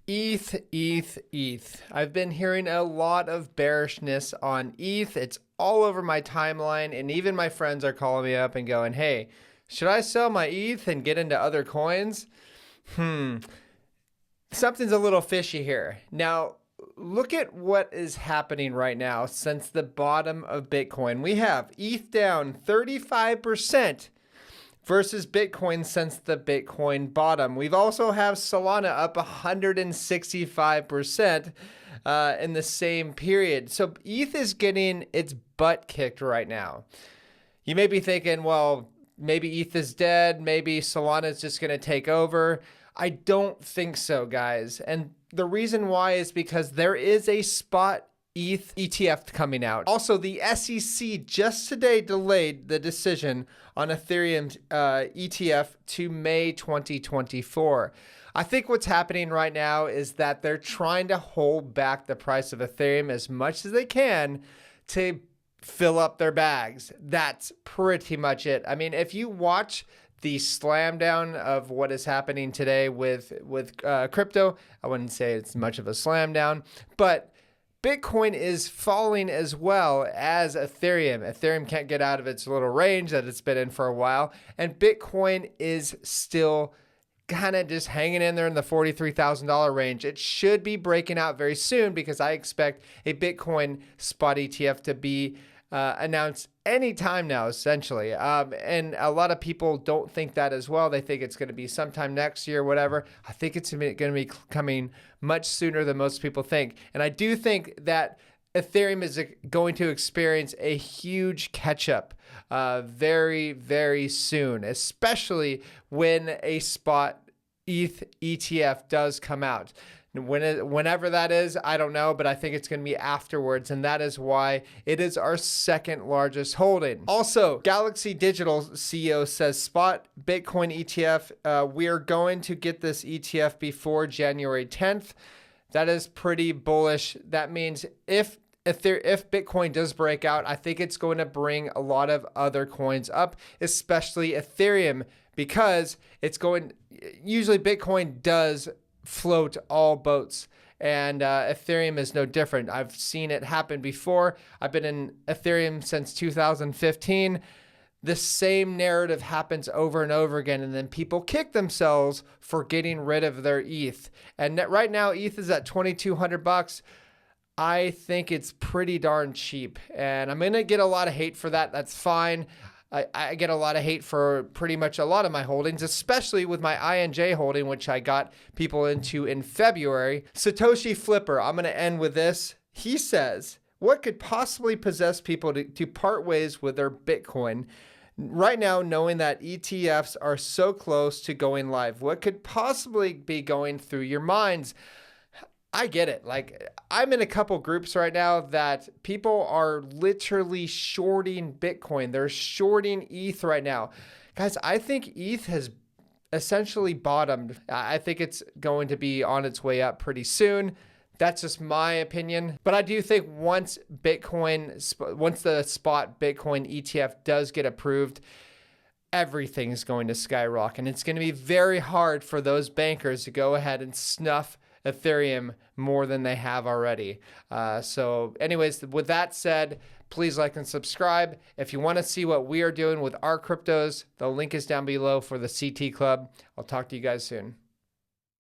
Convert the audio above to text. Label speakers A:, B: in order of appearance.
A: ETH. I've been hearing a lot of bearishness on ETH. It's all over my timeline, and even my friends are calling me up and going, hey, should I sell my ETH and get into other coins? Something's a little fishy here. Now, look at what is happening right now since the bottom of Bitcoin. We have ETH down 35% versus Bitcoin since the Bitcoin bottom. We've also have Solana up 165% in the same period. So ETH is getting its butt kicked right now. You may be thinking, well, maybe ETH is dead. Maybe Solana is just going to take over. I don't think so, guys. And the reason why is because there is a spot ETH ETF coming out. Also, the SEC just today delayed the decision on Ethereum ETF to May 2024. I think what's happening right now is that they're trying to hold back the price of Ethereum as much as they can to fill up their bags. That's pretty much it. I mean, if you watch the slam down of what is happening today with crypto, I wouldn't say it's much of a slam down, but Bitcoin is falling as well as Ethereum. Ethereum can't get out of its little range that it's been in for a while, and Bitcoin is still kind of just hanging in there in the $43,000 range. It should be breaking out very soon because I expect a Bitcoin spot ETF to be announced anytime now, essentially. And a lot of people don't think that as well. They think it's going to be sometime next year, whatever. I think it's going to be coming much sooner than most people think. And I do think that Ethereum is going to experience a huge catch-up very, very soon, especially when a spot ETH ETF does come out. Whenever that is, I don't know, but I think it's going to be afterwards, and that is why it is our second largest holding. Also, Galaxy Digital CEO says spot Bitcoin ETF. We are going to get this ETF before January 10th. That is pretty bullish. That means if Bitcoin does break out, I think it's going to bring a lot of other coins up, especially Ethereum, because usually Bitcoin does float all boats, and Ethereum is no different. I've seen it happen before. I've been in Ethereum since 2015. The same narrative happens over and over again, and then people kick themselves for getting rid of their ETH. And right now, ETH is at $2,200. I think it's pretty darn cheap, and I'm gonna get a lot of hate for that. That's fine. I get a lot of hate for pretty much a lot of my holdings, especially with my INJ holding, which I got people into in February. Satoshi Flipper, I'm going to end with this. He says, what could possibly possess people to part ways with their Bitcoin? Right now, knowing that ETFs are so close to going live, what could possibly be going through your minds? I get it. Like, I'm in a couple groups right now that people are literally shorting Bitcoin. They're shorting ETH right now. Guys, I think ETH has essentially bottomed. I think it's going to be on its way up pretty soon. That's just my opinion. But I do think once the spot Bitcoin ETF does get approved, everything's going to skyrocket. And it's going to be very hard for those bankers to go ahead and snuff Ethereum more than they have already. So anyways, with that said, please like and subscribe. If you want to see what we are doing with our cryptos, the link is down below for the CT Club. I'll talk to you guys soon.